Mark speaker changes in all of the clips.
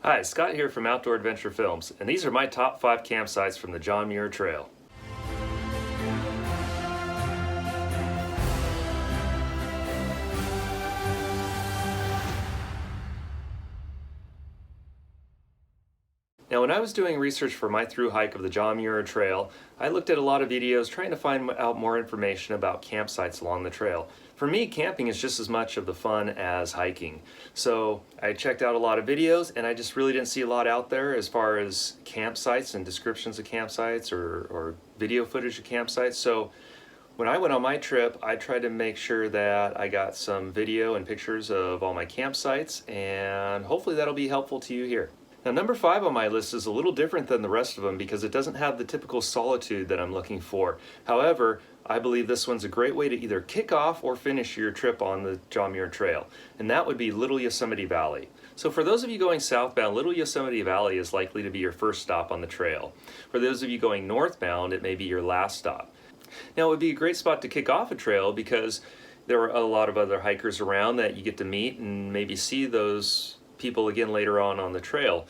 Speaker 1: Hi, Scott here from Outdoor Adventure Films, and these are my top 5 campsites from the John Muir Trail. Now, when I was doing research for my thru hike of the John Muir Trail, I looked at a lot of videos trying to find out more information about campsites along the trail. For me, camping is just as much of the fun as hiking. So I checked out a lot of videos and I just really didn't see a lot out there as far as campsites and descriptions of campsites or video footage of campsites. So when I went on my trip, I tried to make sure that I got some video and pictures of all my campsites, and hopefully that'll be helpful to you here. Now, number 5 on my list is a little different than the rest of them because it doesn't have the typical solitude that I'm looking for. However, I believe this one's a great way to either kick off or finish your trip on the John Muir Trail, and that would be Little Yosemite Valley. So for those of you going southbound, Little Yosemite Valley is likely to be your first stop on the trail. For those of you going northbound, it may be your last stop. Now, it would be a great spot to kick off a trail because there are a lot of other hikers around that you get to meet and maybe see those people again later on the trail.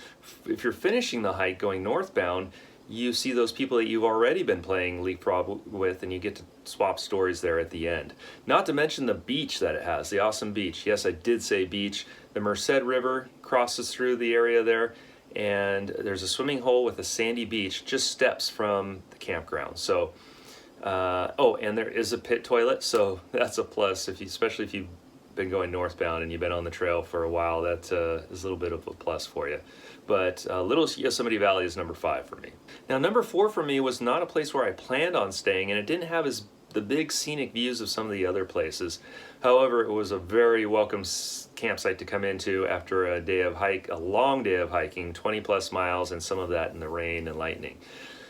Speaker 1: If you're finishing the hike going northbound, you see those people that you've already been playing leapfrog with, and you get to swap stories there at the end. Not to mention the beach that it has, the awesome beach. Yes, I did say beach. The Merced River crosses through the area there, and there's a swimming hole with a sandy beach just steps from the campground. So oh, and there is a pit toilet, so that's a plus, especially if you've been going northbound and you've been on the trail for a while. That is a little bit of a plus for you. But Little Yosemite Valley is number 5 for me. Now, number 4 for me was not a place where I planned on staying, and it didn't have the big scenic views of some of the other places. However, it was a very welcome campsite to come into after a long day of hiking, 20 plus miles, and some of that in the rain and lightning.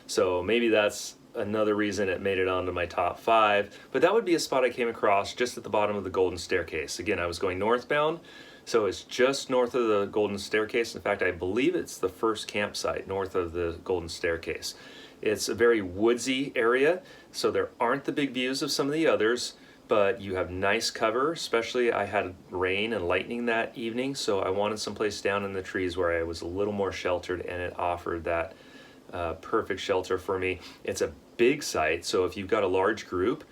Speaker 1: So maybe that's another reason it made it onto my top 5, but that would be a spot I came across just at the bottom of the Golden Staircase. Again, I was going northbound, so it's just north of the Golden Staircase. In fact, I believe it's the first campsite north of the Golden Staircase. It's a very woodsy area, so there aren't the big views of some of the others, but you have nice cover. Especially I had rain and lightning that evening, so I wanted someplace down in the trees where I was a little more sheltered, and it offered that perfect shelter for me. It's a big site, so if you've got a large group,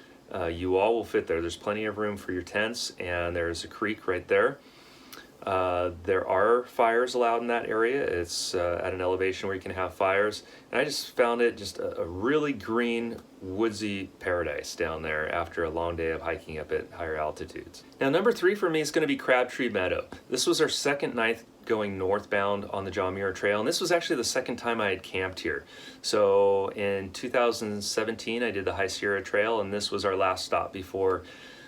Speaker 1: you all will fit there. There's plenty of room for your tents, and there's a creek right there. There are fires allowed in that area. It's at an elevation where you can have fires, and I just found it just a really green, woodsy paradise down there after a long day of hiking up at higher altitudes. Now, number 3 for me is going to be Crabtree Meadow. This was our second night going northbound on the John Muir Trail, and this was actually the second time I had camped here. So in 2017 I did the High Sierra Trail, and this was our last stop before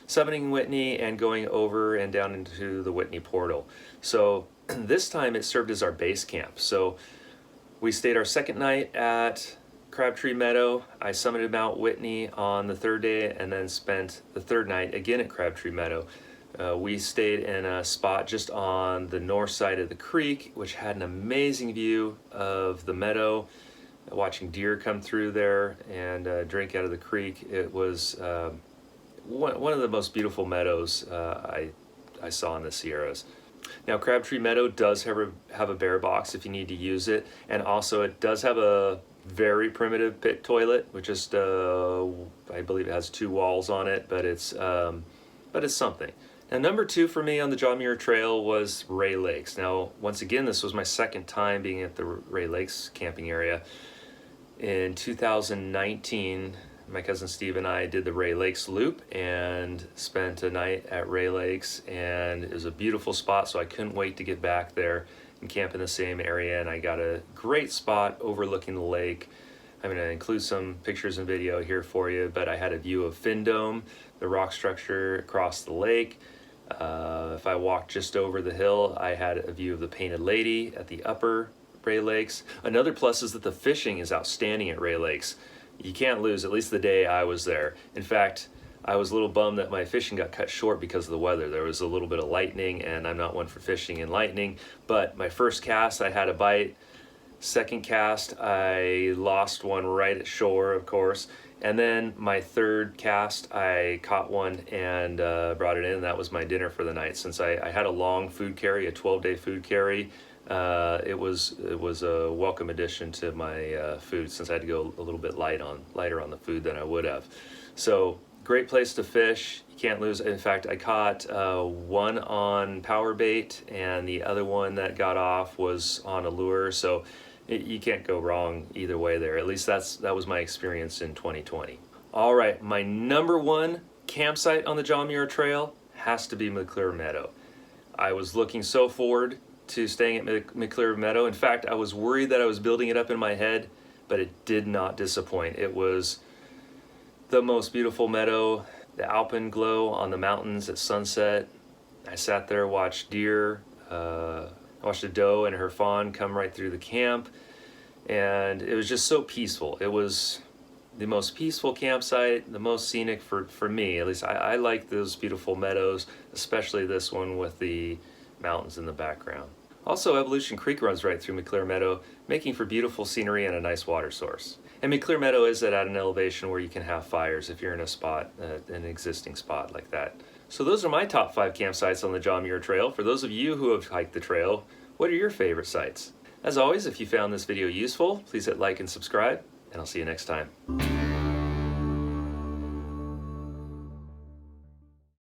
Speaker 1: summiting Whitney and going over and down into the Whitney portal. So this time it served as our base camp. So we stayed our second night at Crabtree Meadow. I summited Mount Whitney on the 3rd day and then spent the 3rd night again at Crabtree Meadow. We stayed in a spot just on the north side of the creek, which had an amazing view of the meadow, watching deer come through there and drink out of the creek. It was one of the most beautiful meadows I saw in the Sierras. Now, Crabtree Meadow does have a bear box if you need to use it, and also it does have a very primitive pit toilet, which is I believe it has 2 walls on it, but it's something. Now, number 2 for me on the John Muir Trail was Ray Lakes. Now, once again, this was my second time being at the Ray Lakes camping area. In 2019, my cousin Steve and I did the Ray Lakes Loop and spent a night at Ray Lakes, and it was a beautiful spot, so I couldn't wait to get back there and camp in the same area, and I got a great spot overlooking the lake. I'm going to include some pictures and video here for you, but I had a view of Fin Dome, the rock structure across the lake. If I walked just over the hill, I had a view of the Painted Lady at the upper Ray Lakes. Another plus is that the fishing is outstanding at Ray Lakes. You can't lose, at least the day I was there. In fact, I was a little bummed that my fishing got cut short because of the weather. There was a little bit of lightning, and I'm not one for fishing in lightning, but my first cast, I had a bite. Second cast, I lost one right at shore, of course. And then my 3rd cast, I caught one and brought it in. That was my dinner for the night. Since I had a long food carry, a 12-day food carry, it was a welcome addition to my food, since I had to go a little bit lighter on the food than I would have. So great place to fish. You can't lose. In fact, I caught one on power bait, and the other one that got off was on a lure. So you can't go wrong either way there. At least that was my experience in 2020. All right, my number one campsite on the John Muir Trail has to be McClure Meadow. I was looking so forward to staying at McClure Meadow. In fact, I was worried that I was building it up in my head, but it did not disappoint. It was the most beautiful meadow, the alpenglow on the mountains at sunset. I sat there, watched deer, watched a doe and her fawn come right through the camp, and it was just so peaceful. It was the most peaceful campsite, the most scenic for me. At least I like those beautiful meadows, especially this one with the mountains in the background. Also, Evolution Creek runs right through McClure Meadow, making for beautiful scenery and a nice water source. And McClure Meadow is at an elevation where you can have fires if you're in a spot, an existing spot like that. So those are my top 5 campsites on the John Muir Trail. For those of you who have hiked the trail, what are your favorite sites? As always, if you found this video useful, please hit like and subscribe, and I'll see you next time.